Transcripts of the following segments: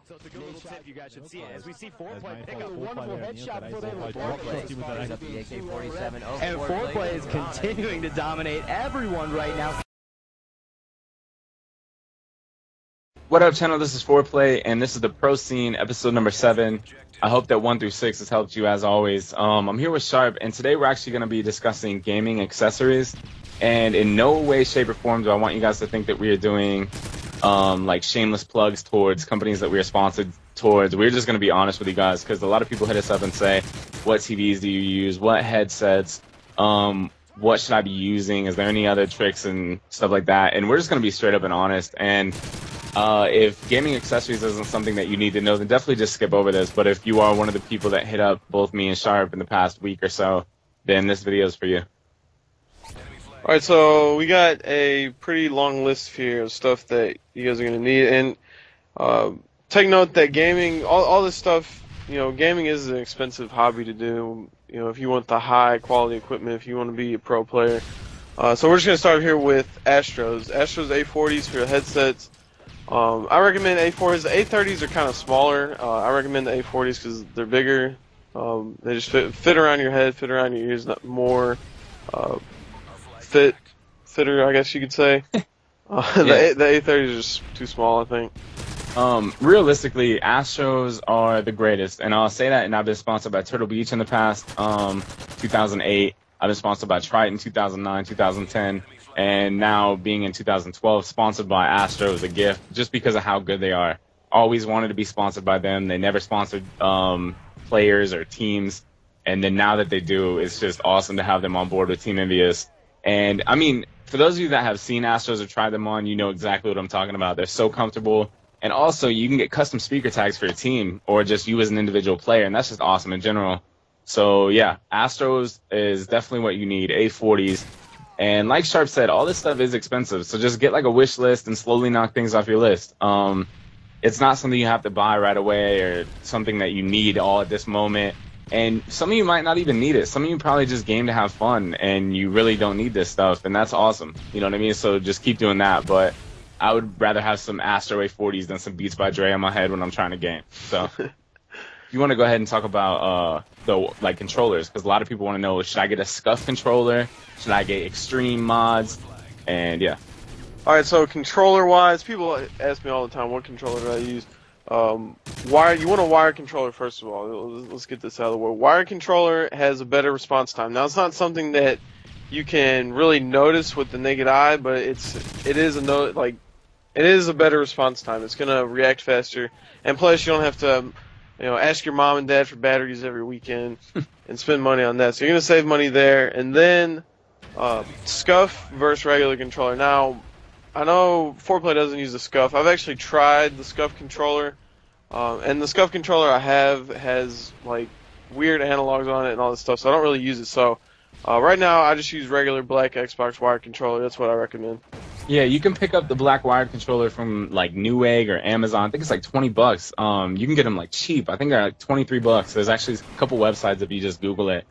So it's a good little tip you guys should see. As we see Foreplay pick up a wonderful headshot before they have Foreplay. And Foreplay is continuing to dominate everyone right now. What up, channel? This is Foreplay, and this is the Pro Scene, episode number 7. I hope that 1 through 6 has helped you as always. I'm here with Sharp, and today we're actually going to be discussing gaming accessories. And in no way, shape, or form do I want you guys to think that we are doing like shameless plugs towards companies that we are sponsored towards. We're just going to be honest with you guys, because a lot of people hit us up and say, what TVs do you use? What headsets? What should I be using? Is there any other tricks and stuff like that? And we're just going to be straight up and honest. And if gaming accessories isn't something that you need to know, then definitely just skip over this. But if you are one of the people that hit up both me and Sharp in the past week or so, then this video is for you. Alright, so we got a pretty long list here of stuff that you guys are going to need. And take note that gaming, all this stuff, you know, gaming is an expensive hobby to do. You know, if you want the high quality equipment, if you want to be a pro player. So we're just going to start here with Astros. Astros A40s for your headsets. I recommend A40s. The A30s are kind of smaller. I recommend the A40s because they're bigger. They just fit around your head, fit around your ears, not more fitter, I guess you could say. The A30s are just too small, I think. Realistically, Astros are the greatest, and I'll say that. And I've been sponsored by Turtle Beach in the past, 2008. I've been sponsored by Triton 2009, 2010. And now being in 2012, sponsored by Astro is a gift just because of how good they are. Always wanted to be sponsored by them. They never sponsored players or teams. And then now that they do, it's just awesome to have them on board with Team Envious. And, I mean, for those of you that have seen Astros or tried them on, you know exactly what I'm talking about. They're so comfortable. And also, you can get custom speaker tags for your team or just you as an individual player. And that's just awesome in general. So, yeah, Astros is definitely what you need, A40s. And like Sharp said, all this stuff is expensive, so just get like a wish list and slowly knock things off your list. It's not something you have to buy right away or something that you need all at this moment. And some of you might not even need it. Some of you probably just game to have fun, and you really don't need this stuff, and that's awesome. You know what I mean? So just keep doing that. But I would rather have some Astro A40s than some Beats by Dre on my head when I'm trying to game. So if you want to go ahead and talk about the controllers, because a lot of people want to know, should I get a scuff controller? Should I get extreme mods? And yeah. Alright, so controller-wise, people ask me all the time, what controller do I use? You want a wired controller, first of all. Let's get this out of the way. Wired controller has a better response time. Now, it's not something that you can really notice with the naked eye, but it is a better response time. It's gonna react faster, and plus you don't have to, ask your mom and dad for batteries every weekend and spend money on that. So you're gonna save money there. And then scuff versus regular controller. Now, I know Foreplay doesn't use the scuff. I've actually tried the scuff controller, and the scuff controller I have has like weird analogs on it and all this stuff, so I don't really use it. So right now I just use regular black Xbox wired controller. That's what I recommend. Yeah, you can pick up the black wired controller from like Newegg or Amazon. I think it's like $20. You can get them like cheap. I think they're like $23. There's actually a couple websites if you just Google it.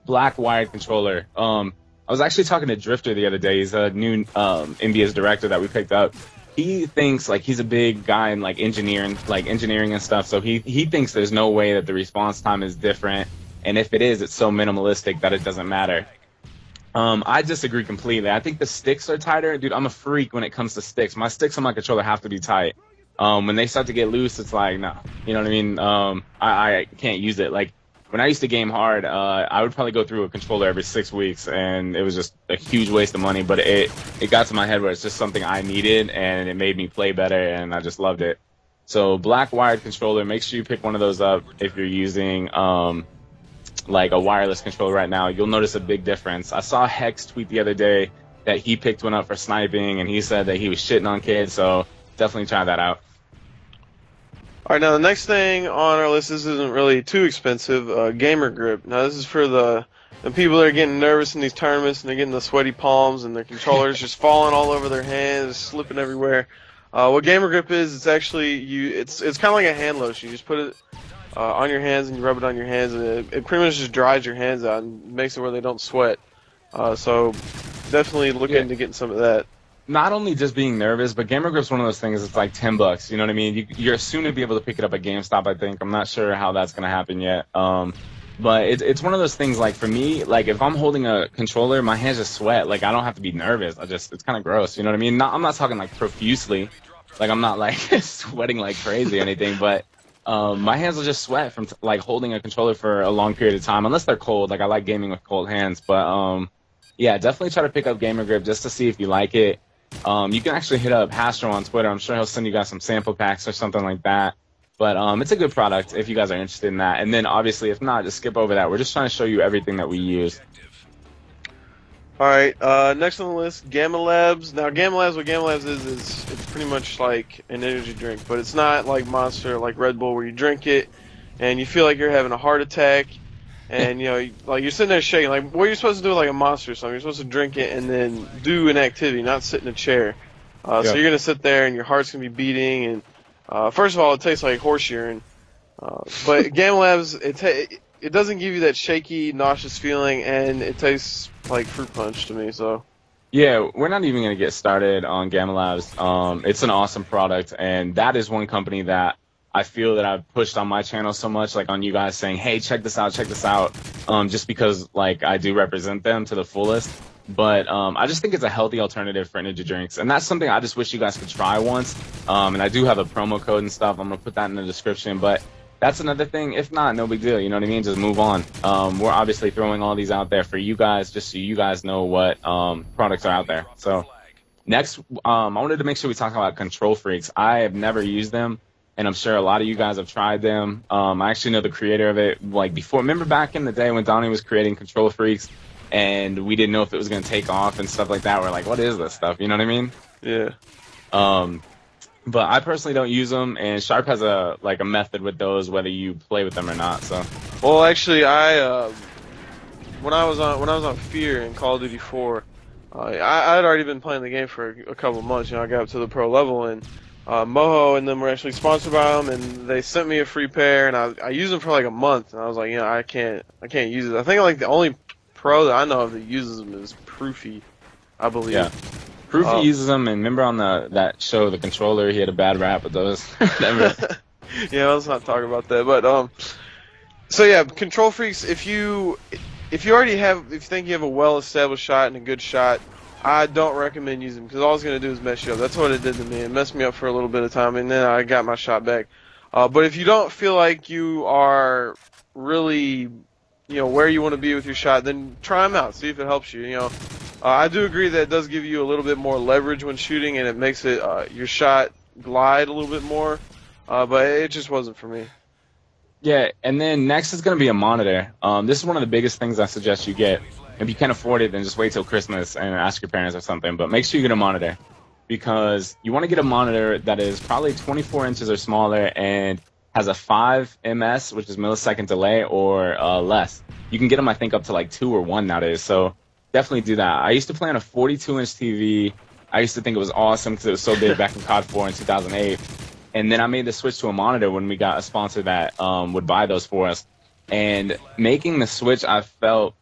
Black wired controller. I was actually talking to Drifter the other day. He's a new Envious director that we picked up. He thinks like he's a big guy in like engineering and stuff. So he thinks there's no way that the response time is different, and if it is, it's so minimalistic that it doesn't matter. I disagree completely. I think the sticks are tighter. Dude, I'm a freak when it comes to sticks. My sticks on my controller have to be tight. When they start to get loose, it's like, no. You know what I mean? I can't use it. Like, when I used to game hard, I would probably go through a controller every 6 weeks, and it was just a huge waste of money. But it got to my head where it's just something I needed, and it made me play better, and I just loved it. So black wired controller, make sure you pick one of those up if you're using like a wireless controller right now. You'll notice a big difference. I saw Hex tweet the other day that he picked one up for sniping, and he said that he was shitting on kids, so definitely try that out. Alright, now the next thing on our list, this isn't really too expensive, gamer grip. Now this is for the people that are getting nervous in these tournaments and they're getting the sweaty palms and their controllers just falling all over their hands, slipping everywhere. What gamer grip is, it's actually, it's kind of like a hand lotion. You just put it on your hands and you rub it on your hands, and it pretty much just dries your hands out and makes it where they don't sweat. So definitely look into getting some of that. not only just being nervous, but Gamer Grip's one of those things. It's like $10. You know what I mean? You're soon to be able to pick it up at GameStop. I think. I'm not sure how that's gonna happen yet. But it's one of those things. Like for me, like if I'm holding a controller, my hands just sweat. Like I don't have to be nervous. It's kind of gross. You know what I mean? I'm not talking like profusely. Like I'm not like sweating like crazy or anything. But my hands will just sweat from like holding a controller for a long period of time, unless they're cold. Like I like gaming with cold hands. But yeah, definitely try to pick up Gamer Grip just to see if you like it. You can actually hit up Astro on Twitter. I'm sure he'll send you guys some sample packs or something like that. But it's a good product if you guys are interested in that. And then obviously, if not, just skip over that. We're just trying to show you everything that we use. All right, next on the list, Gamma Labs. Now, Gamma Labs, what Gamma Labs is it's pretty much like an energy drink, but it's not like Monster, like Red Bull, where you drink it and you feel like you're having a heart attack, and you know, like you're sitting there shaking. Like what you're supposed to do with like a Monster or something, you're supposed to drink it and then do an activity, not sit in a chair. So you're gonna sit there and your heart's gonna be beating, and first of all, it tastes like horse urine. But Gamma Labs, it doesn't give you that shaky, nauseous feeling, and it tastes like fruit punch to me. So yeah, we're not even gonna get started on Gamma Labs. It's an awesome product, and that is one company that I feel that I've pushed on my channel so much, like on you guys saying, hey, check this out, just because like I do represent them to the fullest. But I just think it's a healthy alternative for energy drinks, and that's something I just wish you guys could try once. And I do have a promo code and stuff. I'm gonna put that in the description. But that's another thing. If not, no big deal. You know what I mean? Just move on. We're obviously throwing all these out there for you guys, just so you guys know what products are out there. So next, I wanted to make sure we talk about Kontrol Freeks. I have never used them, and I'm sure a lot of you guys have tried them. I actually know the creator of it. Like before, remember back in the day when Donnie was creating Kontrol Freeks? And we didn't know if it was going to take off and stuff like that. We're like, what is this stuff? You know what I mean? Yeah. But I personally don't use them, and Sharp has a method with those, whether you play with them or not. So. Well, actually, when I was on Fear in Call of Duty 4, I had already been playing the game for a couple of months. You know, I got up to the pro level, and Moho and them were actually sponsored by them, and they sent me a free pair, and I used them for like a month, and I was like, you know, I can't use it. I think like the only pro that I know of that uses them is Proofy, I believe. Yeah, Proofy uses them, and remember on that show, The Controller, he had a bad rap with those. Yeah, let's not talk about that. But so yeah, Kontrol Freeks. If you think you have a well-established shot and a good shot, I don't recommend using them because all it's gonna do is mess you up. That's what it did to me. It messed me up for a little bit of time, and then I got my shot back. But if you don't feel like you are really where you want to be with your shot, then try them out. See if it helps you. I do agree that it does give you a little bit more leverage when shooting, and it makes it your shot glide a little bit more. But it just wasn't for me. Yeah, and then next is going to be a monitor. This is one of the biggest things I suggest you get. If you can't afford it, then just wait till Christmas and ask your parents or something. But make sure you get a monitor, because you want to get a monitor that is probably 24 inches or smaller and has a 5 ms, which is millisecond delay, or less. You can get them, I think, up to like 2 or 1 nowadays, so definitely do that. I used to play on a 42-inch TV. I used to think it was awesome because it was so big back in COD 4 in 2008. And then I made the switch to a monitor when we got a sponsor that would buy those for us. And making the switch, I felt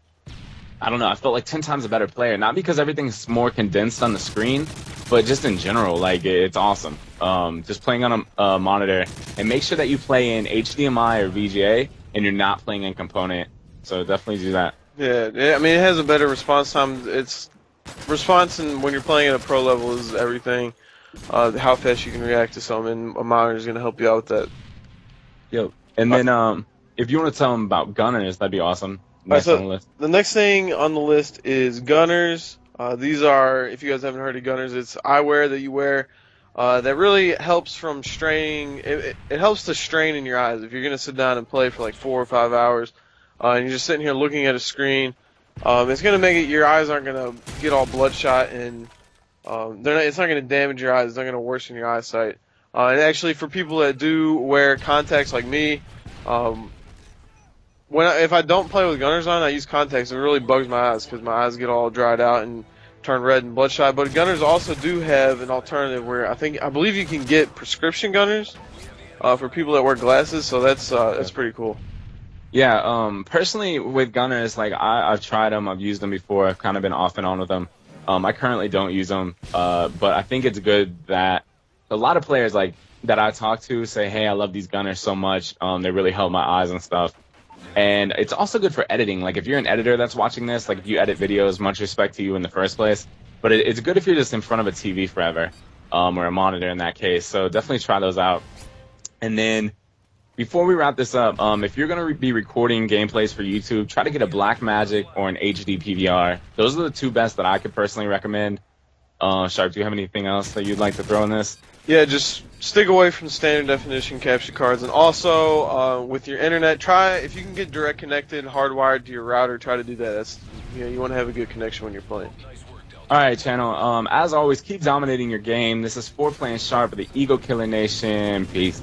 like 10 times a better player. Not because everything's more condensed on the screen, but just in general, like, it's awesome. Just playing on a monitor, and make sure that you play in HDMI or VGA, and you're not playing in component. So definitely do that. Yeah, I mean, it has a better response time. It's response, and when you're playing at a pro level, is everything. How fast you can react to something, and a monitor is going to help you out with that. Yep. And then if you want to tell them about Gunners, that'd be awesome. Next on the list. The next thing on the list is Gunners. These are, if you guys haven't heard of Gunners, it's eyewear that you wear that really helps from straining. It helps to strain in your eyes. If you're going to sit down and play for like 4 or 5 hours and you're just sitting here looking at a screen, it's going to make it, your eyes aren't going to get all bloodshot, and it's not going to damage your eyes. It's not going to worsen your eyesight. And actually, for people that do wear contacts like me, if I don't play with Gunners on, I use contacts. It really bugs my eyes because my eyes get all dried out and turn red and bloodshot. But Gunners also do have an alternative where I believe you can get prescription Gunners for people that wear glasses. So that's pretty cool. Yeah. Personally, with Gunners, like I've tried them, I've used them before. I've kind of been off and on with them. I currently don't use them, but I think it's good that a lot of players like that I talk to say, hey, I love these gunners so much. They really help my eyes and stuff. And it's also good for editing. Like, if you're an editor that's watching this, like, if you edit videos, much respect to you in the first place. But it's good if you're just in front of a TV forever, or a monitor in that case. So definitely try those out. And then, before we wrap this up, if you're going to be recording gameplays for YouTube, try to get a Blackmagic or an HD PVR. Those are the two best that I could personally recommend. Sharp, do you have anything else that you'd like to throw in this? Yeah, just stick away from standard definition capture cards, and also with your internet, try if you can get direct connected, hardwired to your router. Try to do that. That's you want to have a good connection when you're playing. All right, channel. As always, keep dominating your game. This is 4Playing Sharp of the Ego Killer Nation. Peace.